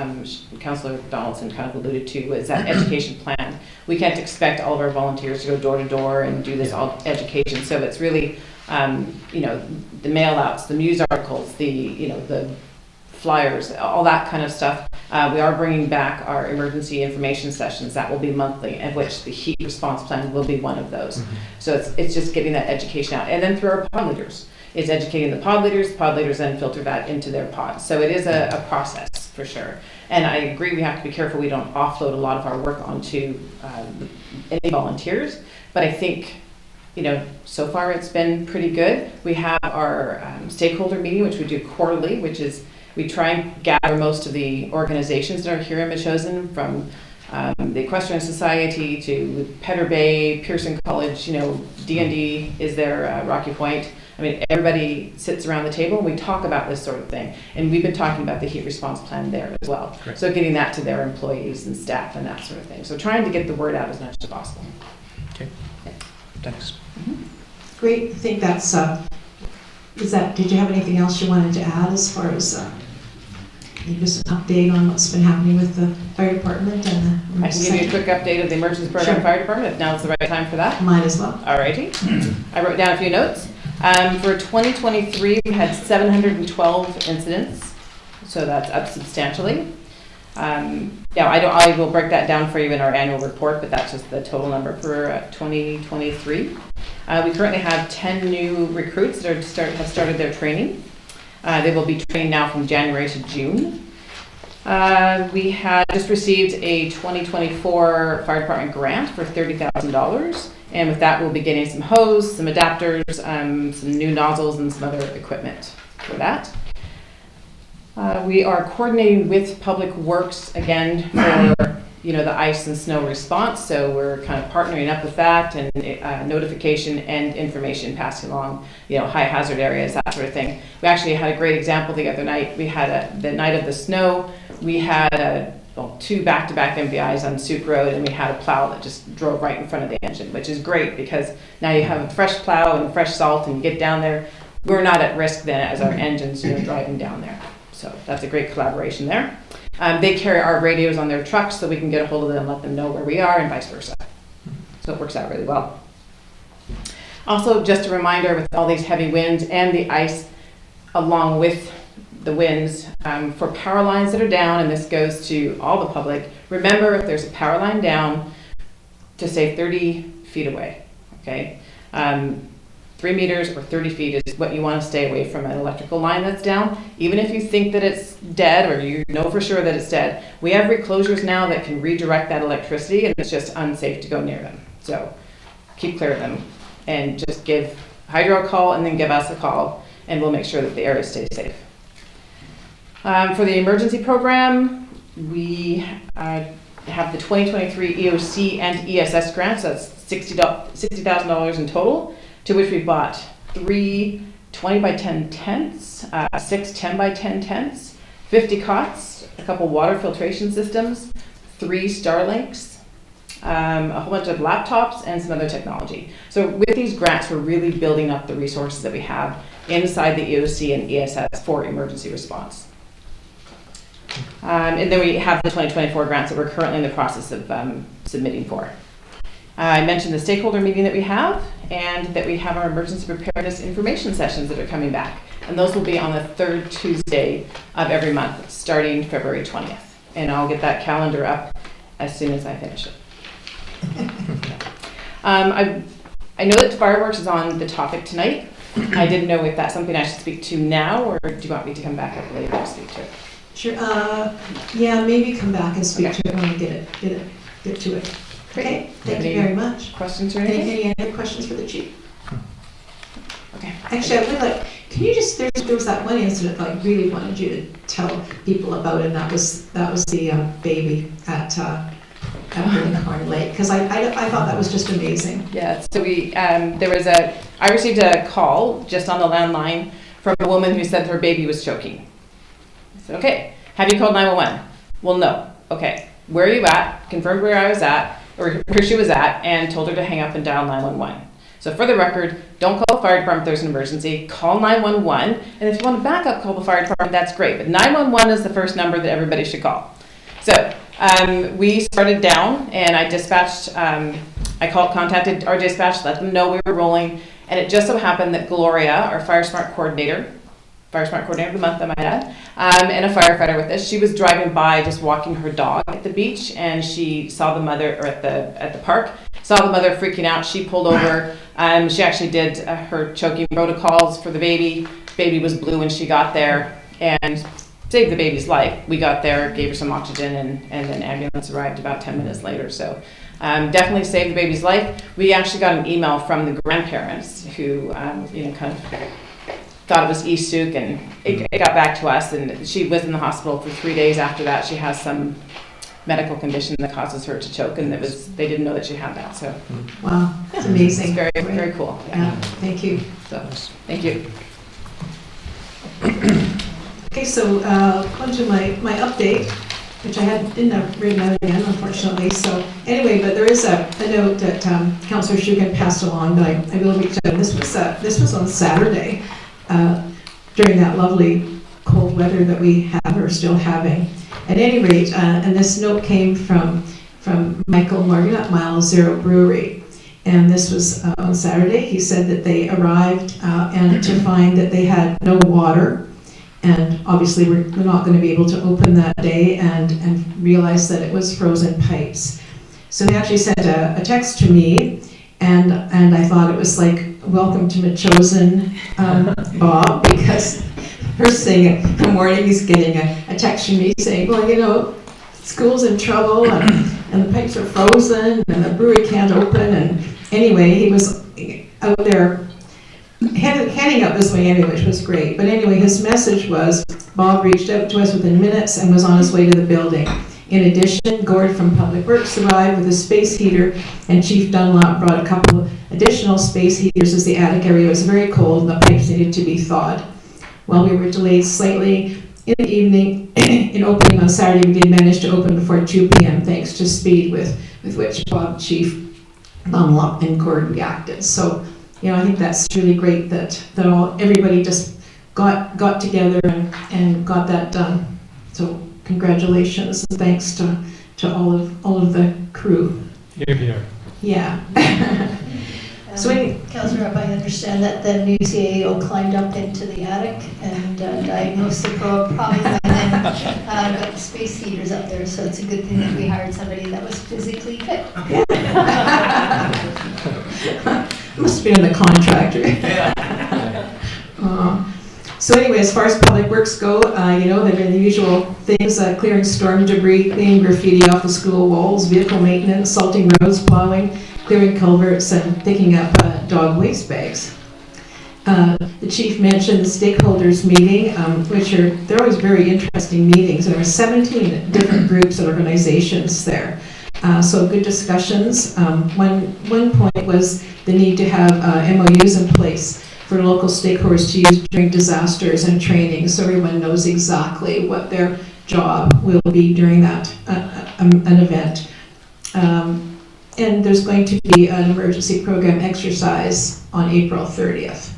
Councillor Donaldson kind of alluded to was that education plan. We can't expect all of our volunteers to go door to door and do this all education. So it's really, you know, the mail outs, the news articles, the flyers, all that kind of stuff. We are bringing back our emergency information sessions. That will be monthly, of which the heat response plan will be one of those. Mm-hmm. So it's just getting that education out. And then through our pod leaders. It's educating the pod leaders then filter that into their pods. So it is a process for sure. And I agree we have to be careful we don't offload a lot of our work onto any volunteers. But I think, you know, so far it's been pretty good. We have our stakeholder meeting, which we do quarterly, which is we try and gather most of the organizations that are here in Metchosin, from the Equestrian Society to Petter Bay, Pearson College, you know, D&D is there, Rocky Point. I mean, everybody sits around the table and we talk about this sort of thing. And we've been talking about the heat response plan there as well. Great. So getting that to their employees and staff and that sort of thing. So trying to get the word out as much as possible. Okay, yeah. Thanks. Mm-hmm. Great, I think that's, did you have anything else you wanted to add as far as just an update on what's been happening with the fire department and the I can give you a quick update of the emergency program sure. fire department if now's the right time for that. Might as well. Alrighty. I wrote down a few notes. For 2023, we had 712 incidents, so that's up substantially. I will break that down for you in our annual report, but that's just the total number for 2023. We currently have 10 new recruits that have started their training. They will be trained now from January to June. We had just received a 2024 fire department grant for $30,000. And with that, we'll be getting some hose, some adapters, some new nozzles, and some other equipment for that. We are coordinating with Public Works again for the ice and snow response. So we're kind of partnering up with that, and notification and information passing along, high hazard areas, that sort of thing. We actually had a great example the other night. We had the night of the snow. We had two back-to-back MVIs on Soup Road, and we had a plow that just drove right in front of the engine, which is great because now you have a fresh plow and fresh salt, and you get down there. We're not at risk then as our engines driving down there. So that's a great collaboration there. They carry our radios on their trucks so we can get a hold of them and let them know where we are, and vice versa. So it works out really well. Also, just a reminder, with all these heavy winds and the ice along with the winds, for power lines that are down, and this goes to all the public, remember if there's a power line down to stay 30 feet away, okay? 3 meters or 30 feet is what you want to stay away from an electrical line that's down. Even if you think that it's dead, or you know for sure that it's dead, we have reclosures now that can redirect that electricity, and it's just unsafe to go near them. So keep clear of them, and just give Hydro a call, and then give us a call, and we'll make sure that the area stays safe. For the emergency program, we have the 2023 EOC and ESS grants. That's $60,000 in total, to which we bought 3 20 by 10 tents, 6 10 by 10 tents, 50 cots, a couple water filtration systems, 3 Starlinks, a whole bunch of laptops, and some other technology. So with these grants, we're really building up the resources that we have inside the EOC and ESS for emergency response. And then we have the 2024 grants that we're currently in the process of submitting for. I mentioned the stakeholder meeting that we have, and that we have our emergency preparedness information sessions that are coming back. And those will be on the 3rd Tuesday of every month, starting February 20th. And I'll get that calendar up as soon as I finish it. I know that fireworks is on the topic tonight. I didn't know if that's something I should speak to now, or do you want me to come back up later to speak to it? Sure. Yeah, maybe come back and speak to it when we get to it. Okay. Thank you very much. Questions or anything? Any other questions for the chief? Okay. Actually, I would like. Can you just? There was that one incident I really wanted you to tell people about, and that was the baby at Corn Lake, because I thought that was just amazing. Yeah. So we I received a call just on the landline from a woman who said her baby was choking. I said, okay, have you called 911? Well, no. Okay, where are you at? Confirmed where I was at, or where she was at, and told her to hang up and dial 911. So for the record, don't call the fire department if there's an emergency, call 911, and if you want to back up, call the fire department, that's great, but 911 is the first number that everybody should call. So we started down, and I dispatched, contacted our dispatch, let them know we were rolling, and it just so happened that Gloria, our Fire Smart Coordinator of the month, I might add, and a firefighter with us. She was driving by, just walking her dog at the beach, and she saw the mother, or at the park, saw the mother freaking out. She pulled over. She actually did her choking protocols for the baby. Baby was blue when she got there, and saved the baby's life. We got there, gave her some oxygen, and then ambulance arrived about 10 minutes later. So definitely saved the baby's life. We actually got an email from the grandparents who, kind of thought it was e-souk, and it got back to us, and she was in the hospital for 3 days after that. She has some medical condition that causes her to choke, and they didn't know that she had that. So wow, that's amazing. It's very, very cool. Yeah, thank you. So thank you. Okay, so on to my update, which I didn't have written out again, unfortunately. So anyway, but there is a note that Councillor Shugan passed along that I will reach out. This was on Saturday. During that lovely cold weather that we have or still having. At any rate, and this note came from Michael Morgan at Mile Zero Brewery, and this was on Saturday. He said that they arrived and to find that they had no water, and obviously we're not going to be able to open that day, and realized that it was frozen pipes. So they actually sent a text to me, and I thought it was like, welcome to Metchosin, Bob, because First thing in the morning, he's getting a text from me saying, well, you know, school's in trouble and the pipes are frozen and the brewery can't open. And anyway, he was out there handing up his way anyway, which was great. But anyway, his message was, Bob reached out to us within minutes and was on his way to the building. In addition, Gord from Public Works arrived with a space heater, and Chief Dunlop brought a couple of additional space heaters as the attic area was very cold and the pipes needed to be thawed. While we were delayed slightly in the evening in opening on Saturday, we did manage to open before 2 p.m. thanks to speed with which Bob, Chief Dunlop, and Gord reacted. So, you know, I think that's really great that everybody just got together and got that done. So congratulations and thanks to all of the crew. Here, here. Yeah. So Councillor, I understand that the new CAO climbed up into the attic and diagnosed the problem and then got the space heaters up there. So it's a good thing that we hired somebody that was physically fit. Must have been the contractor. So anyway, as far as public works go, you know, they've been the usual things, clearing storm debris, cleaning graffiti off the school walls, vehicle maintenance, salting roads, plowing, clearing culverts, and picking up dog waste bags. The chief mentioned the stakeholders meeting, they're always very interesting meetings. There are 17 different groups and organizations there. So good discussions. One point was the need to have MOUs in place for local stakeholders to use during disasters and training, so everyone knows exactly what their job will be during that an event. And there's going to be an emergency program exercise on April 30th.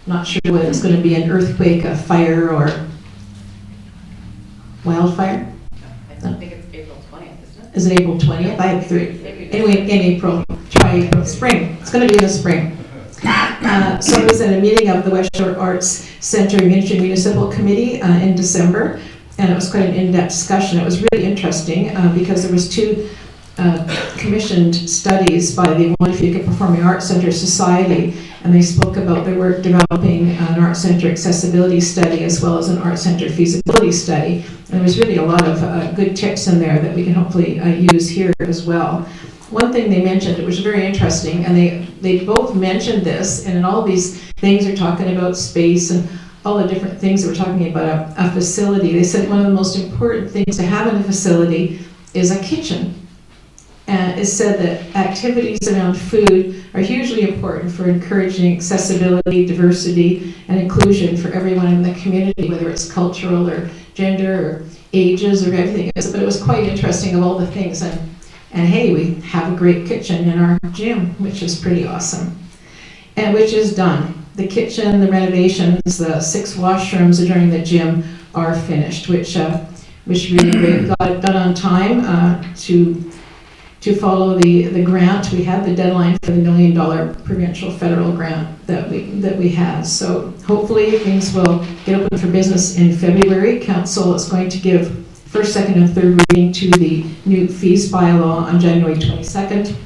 Not sure whether it's going to be an earthquake, a fire, or wildfire. I think it's April 20th, isn't it? Is it April 20th? I have 3. Anyway, in April, try April, spring. It's going to be in the spring. So I was at a meeting of the West Shore Arts Centre Municipal Committee in December, and it was quite an in-depth discussion. It was really interesting because there was 2 commissioned studies by the Wonderful Performing Arts Centre Society, and they spoke about their work developing an art centre accessibility study as well as an art centre feasibility study. And there was really a lot of good tips in there that we can hopefully use here as well. One thing they mentioned, it was very interesting, and they both mentioned this, and in all these things are talking about space and all the different things that we're talking about a facility. They said one of the most important things to have in a facility is a kitchen. And it said that activities around food are hugely important for encouraging accessibility, diversity, and inclusion for everyone in the community, whether it's cultural or gender or ages or everything. But it was quite interesting of all the things. And hey, we have a great kitchen in our gym, which is pretty awesome. And which is done. The kitchen, the renovations, the 6 washrooms during the gym are finished, which really great. We got it done on time to follow the grant. We had the deadline for the $1 million provincial federal grant that we had. So hopefully things will get open for business in February. Council is going to give first, second, and third reading to the new fees bylaw on January 22nd,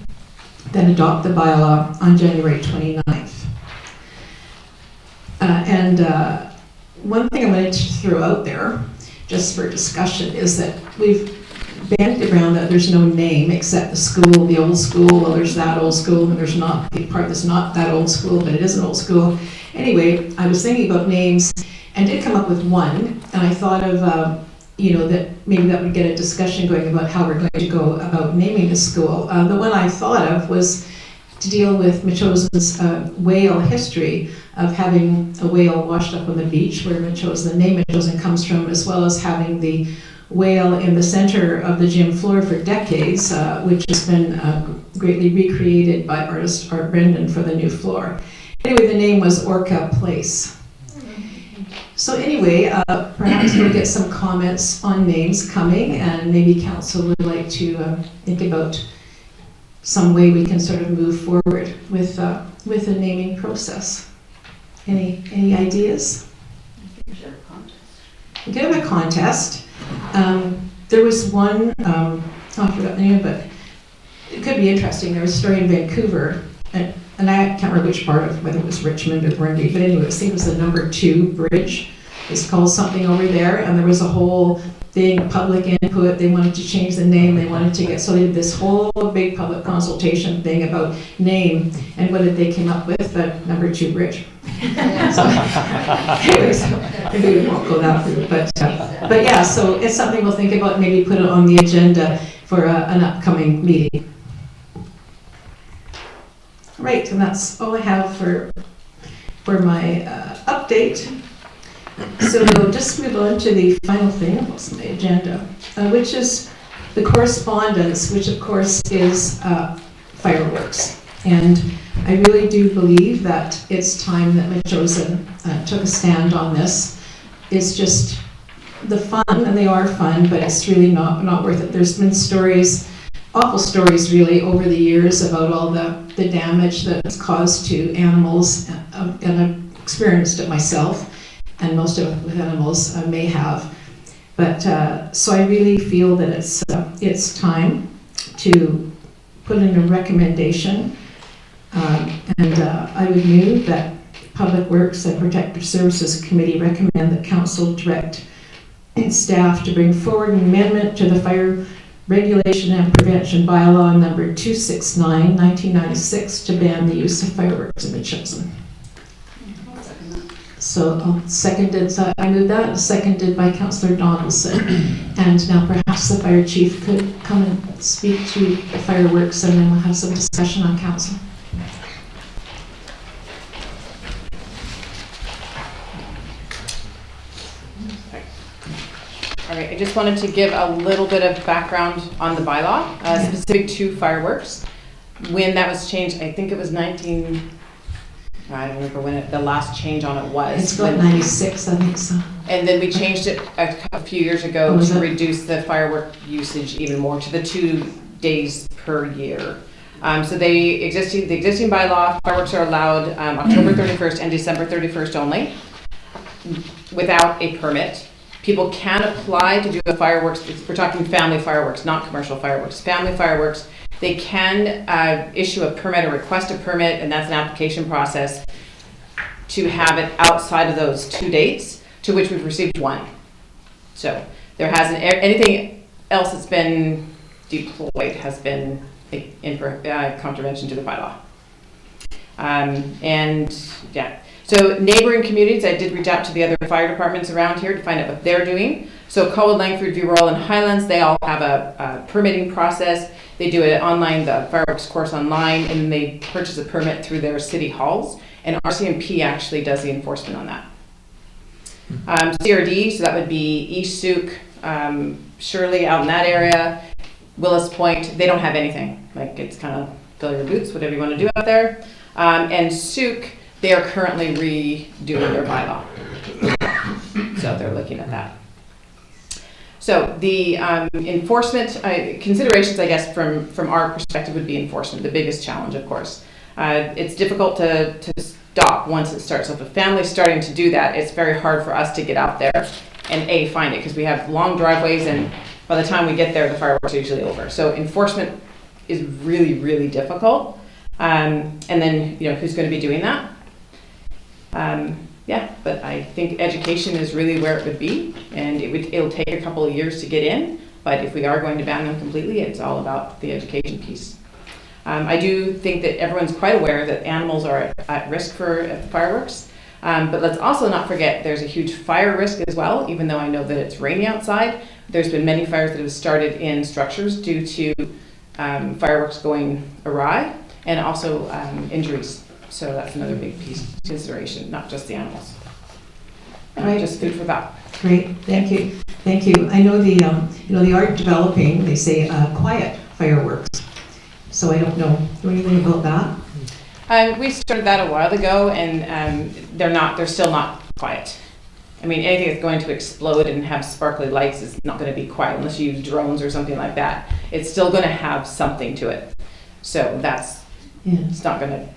then adopt the bylaw on January 29th. One thing I wanted to throw out there, just for discussion, is that we've bandied around that there's no name except the school, the old school. Well, there's that old school, and there's not the part that's not that old school, but it is an old school. Anyway, I was thinking about names and did come up with one, and I thought of that maybe that would get a discussion going about how we're going to go about naming the school. The one I thought of was to deal with Metchosin's whale history of having a whale washed up on the beach, where the name Metchosin comes from, as well as having the whale in the center of the gym floor for decades, which has been greatly recreated by artist Art Brenda for the new floor. Anyway, the name was Orca Place. So anyway, perhaps we'll get some comments on names coming, and maybe council would like to think about some way we can sort of move forward with the naming process. Any ideas? We should have a contest. We could have a contest. There was one, I forgot the name, but it could be interesting. There was a story in Vancouver, and I can't remember which part of, whether it was Richmond or Grundy, but anyway, I think it was the number 2 bridge it's called something over there, and there was a whole thing, public input, they wanted to change the name, they wanted to get, so they did this whole big public consultation thing about name, and what did they come up with? The number 2 bridge. So, anyways, maybe we won't go that route, but yeah, so it's something we'll think about, maybe put it on the agenda for an upcoming meeting. Right, and that's all I have for my update. So we'll just move on to the final thing on my agenda, which is the correspondence, which of course is fireworks. And I really do believe that it's time that Metchosin took a stand on this. It's just the fun, and they are fun, but it's really not worth it. There's been stories, awful stories really, over the years about all the damage that's caused to animals, and I've experienced it myself, and most of it with animals may have. But so I really feel that it's time to put in a recommendation, and I would move that Public Works and Protective Services Committee recommend that Council direct staff to bring forward an amendment to the Fire Regulation and Prevention Bylaw number 269, 1996 to ban the use of fireworks in Metchosin. So I moved that, seconded by Councillor Donaldson. And now perhaps the fire chief could come and speak to the fireworks, and then we'll have some discussion on council. All right, I just wanted to give a little bit of background on the bylaw, specific to fireworks. When that was changed, I think it was I don't remember when the last change on it was. It's about 96, I think so. And then we changed it a few years ago to reduce the firework usage even more to the 2 days per year. So the existing bylaw, fireworks are allowed October 31st and December 31st only, without a permit. People can apply to do a fireworks, we're talking family fireworks, not commercial fireworks, family fireworks. They can issue a permit or request a permit, and that's an application process to have it outside of those 2 dates, to which we've received 1. So there hasn't, anything else that's been deployed has been in contravention to the bylaw. And yeah. So neighboring communities, I did reach out to the other fire departments around here to find out what they're doing. So Colwood, Langford, View Royal, and Highlands, they all have a permitting process. They do it online, the fireworks course online, and then they purchase a permit through their city halls. And RCMP actually does the enforcement on that. CRD, so that would be East Souk, Shirley out in that area, Willis Point, they don't have anything. Like, it's kind of fill your boots, whatever you want to do out there. And Souk, they are currently redoing their bylaw. So they're looking at that. So the enforcement considerations, I guess, from our perspective would be enforcement, the biggest challenge, of course. It's difficult to stop once it starts. So if a family's starting to do that, it's very hard for us to get out there and find it, because we have long driveways, and by the time we get there, the fireworks are usually over. So enforcement is really, really difficult. And then, who's going to be doing that? Yeah, but I think education is really where it would be, and it'll take a couple of years to get in, but if we are going to ban them completely, it's all about the education piece. I do think that everyone's quite aware that animals are at risk for fireworks, but let's also not forget there's a huge fire risk as well. Even though I know that it's rainy outside, there's been many fires that have started in structures due to fireworks going awry, and also injuries. So that's another big piece of consideration, not just the animals. Right. Just food for thought. Great, thank you. Thank you. I know the art developing, they say quiet fireworks. So I don't know anything about that. We started that a while ago, and they're still not quiet. I mean, anything that's going to explode and have sparkly lights is not going to be quiet unless you use drones or something like that. It's still going to have something to it. So it's not going to,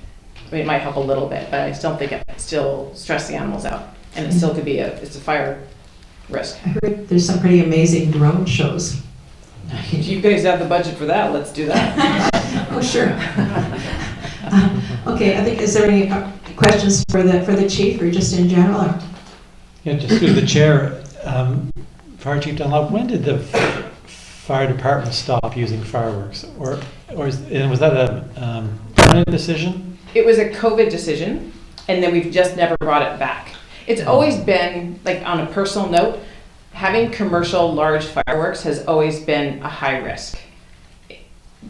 it might help a little bit, but I still think it still stress the animals out, and it still could be it's a fire risk. I heard there's some pretty amazing drone shows. If you guys have the budget for that, let's do that. Oh, sure. Okay, I think, is there any questions for the chief, or just in general? Or? Yeah, just through the chair, Fire Chief Dunlop, when did the fire department stop using fireworks? And was that a permanent decision? It was a COVID decision, and then we've just never brought it back. It's always been, like, on a personal note, having commercial large fireworks has always been a high risk.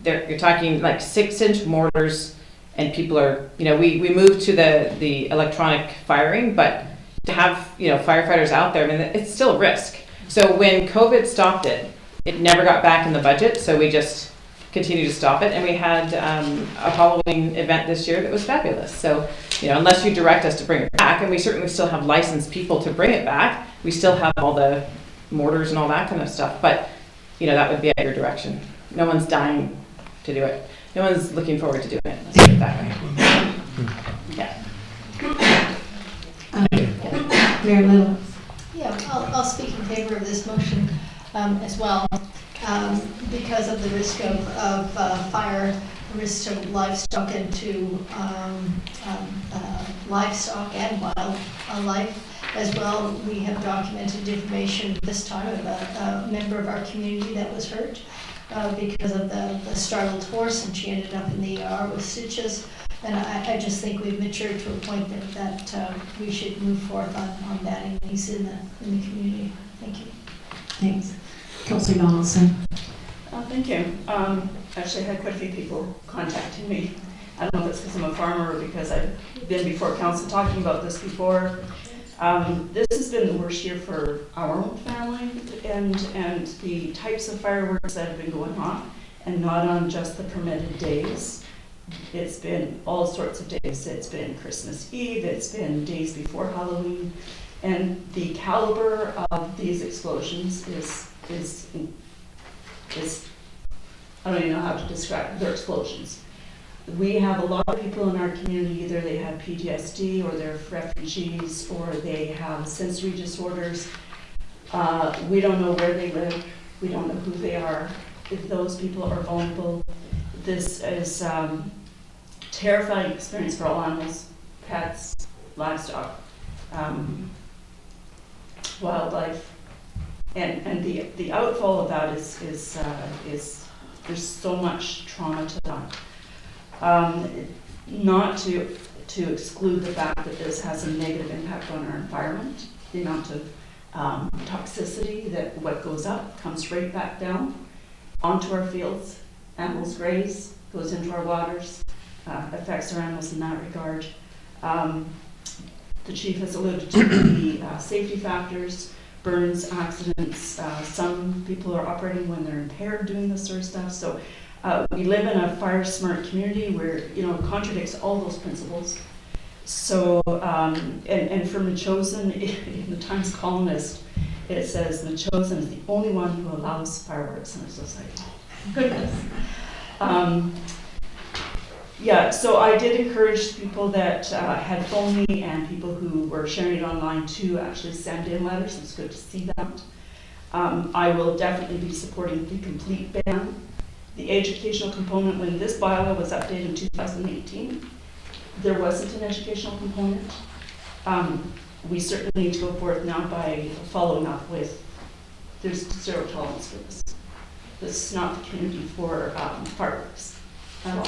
You're talking like 6-inch mortars, and people are, we moved to the electronic firing, but to have, firefighters out there, I mean, it's still a risk. So when COVID stopped it, it never got back in the budget, so we just continued to stop it, and we had a Halloween event this year that was fabulous. So, unless you direct us to bring it back, and we certainly still have licensed people to bring it back, we still have all the mortars and all that kind of stuff, but, that would be at your direction. No one's dying to do it. No one's looking forward to doing it, let's put it that way. Yeah. Mayor Little. Yeah, I'll speak in favor of this motion as well, because of the risk of fire, risk to livestock and to livestock and wildlife as well. We have documented information this time of a member of our community that was hurt because of the startled horse, and she ended up in the ER with stitches. And I just think we've matured to a point that we should move forth on batting these in the community. Thank you. Thanks. Councillor Donaldson. Thank you. Actually, I had quite a few people contacting me. I don't know if it's because I'm a farmer or because I've been before council talking about this before. This has been the worst year for our own family, and the types of fireworks that have been going off, and not on just the permitted days. It's been all sorts of days. It's been Christmas Eve, it's been days before Halloween, and the caliber of these explosions is I don't even know how to describe it. They're explosions. We have a lot of people in our community, either they have PTSD or they're refugees or they have sensory disorders. We don't know where they live. We don't know who they are. If those people are vulnerable, this is terrifying experience for all animals, pets, livestock, wildlife, and the outfall of that is there's so much trauma to that. Not to exclude the fact that this has a negative impact on our environment, the amount of toxicity that what goes up comes right back down onto our fields. Animals graze, goes into our waters, affects our animals in that regard. The chief has alluded to the safety factors, burns, accidents. Some people are operating when they're impaired doing this sort of stuff. So we live in a fire smart community where, it contradicts all those principles. So, and for Metchosin, in the Times Columnist, it says Metchosin is the only one who allows fireworks, and it's just like, oh, goodness. Yeah, so I did encourage people that had phoned me and people who were sharing it online to actually send in letters. It's good to see that. I will definitely be supporting the complete ban. The educational component, when this bylaw was updated in 2018, there wasn't an educational component. We certainly need to go forth now by following up with, there's zero tolerance for this. This is not the community for fireworks at all.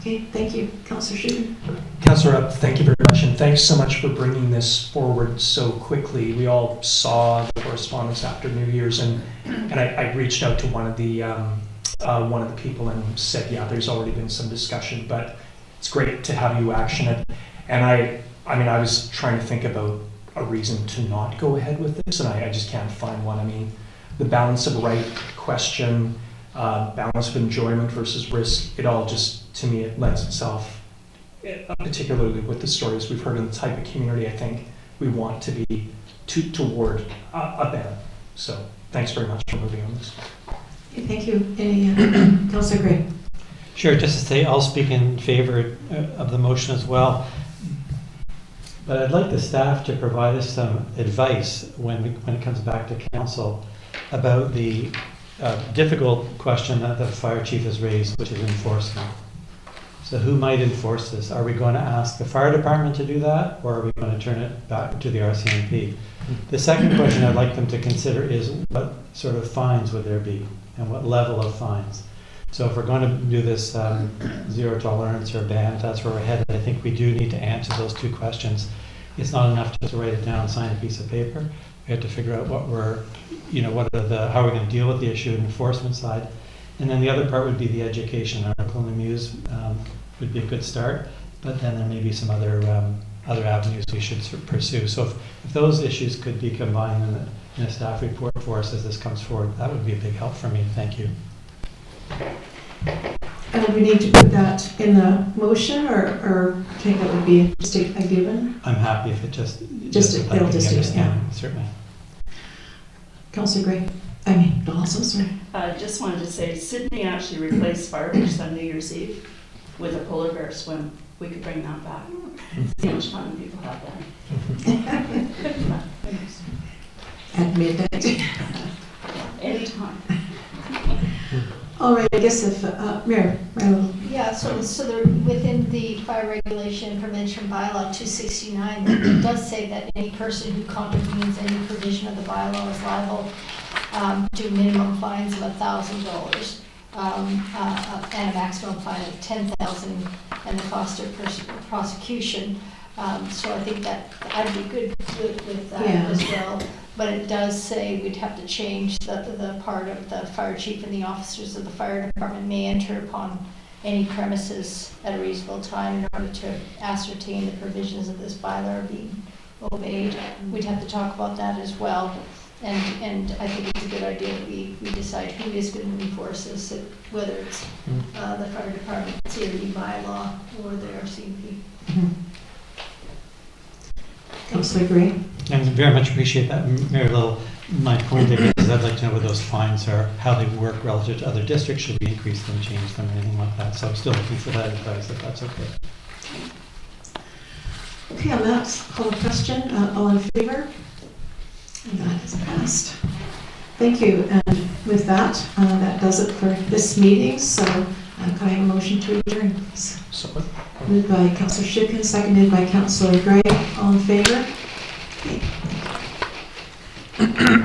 Okay, thank you. Councillor Shubin. Councillor, thank you very much, and thanks so much for bringing this forward so quickly. We all saw the correspondence after New Year's, and I reached out to one of the people and said, yeah, there's already been some discussion, but it's great to have you action it. And I was trying to think about a reason to not go ahead with this, and I just can't find one. I mean, the balance of right question, balance of enjoyment versus risk, it all just, to me, it lends itself, particularly with the stories we've heard in the type of community I think we want to be toward a ban. So thanks very much for moving on this. Okay, thank you. Any Councillor Gray? Sure, just to say, I'll speak in favor of the motion as well. But I'd like the staff to provide us some advice when it comes back to council about the difficult question that the fire chief has raised, which is enforcement. So who might enforce this? Are we going to ask the fire department to do that, or are we going to turn it back to the RCMP? The second question I'd like them to consider is what sort of fines would there be, and what level of fines? So if we're going to do this zero tolerance or ban, that's where we're headed. I think we do need to answer those two questions. It's not enough just to write it down, sign a piece of paper. We have to figure out what we're, how we're going to deal with the issue and enforcement side. And then the other part would be the education article in the Muse would be a good start, but then there may be some other avenues we should pursue. So if those issues could be combined in a staff report for us as this comes forward, that would be a big help for me. Thank you. And we need to put that in the motion, or I think that would be just a given? I'm happy if it just It'll like just the do it, yeah. understanding, certainly. Councillor Gray. I mean, also, sorry. I just wanted to say, Sydney actually replaced fireworks on New Year's Eve with a polar bear swim. We could bring that back. See how much fun people have that. At midnight. Anytime. All right, I guess if, Marianne. Yeah, so within the fire regulation and prevention bylaw 269, it does say that any person who contravenes any provision of the bylaw is liable to minimum fines of $1,000 and a maximum fine of $10,000 and the cost of prosecution. So I think that I'd be good with that as well. But it does say we'd have to change the part of the fire chief and the officers of the fire department may enter upon any premises at a reasonable time in order to ascertain the provisions of this bylaw are being obeyed. We'd have to talk about that as well. And I think it's a good idea that we decide who is going to enforce this, whether it's the fire department, CRD bylaw, or the RCMP. Councillor Gray. I very much appreciate that, Mary Little. My point again is I'd like to know what those fines are, how they work relative to other districts. Should we increase them, change them, anything like that? So I'm still looking for that advice, if that's okay. Okay, on that, call a question. All in favor? And that is passed. Thank you. And with that, that does it for this meeting. So can I have a motion to adjourn, please? So, Moved by Councillor Schicken, seconded by Councillor Gray. All in favor? Okay.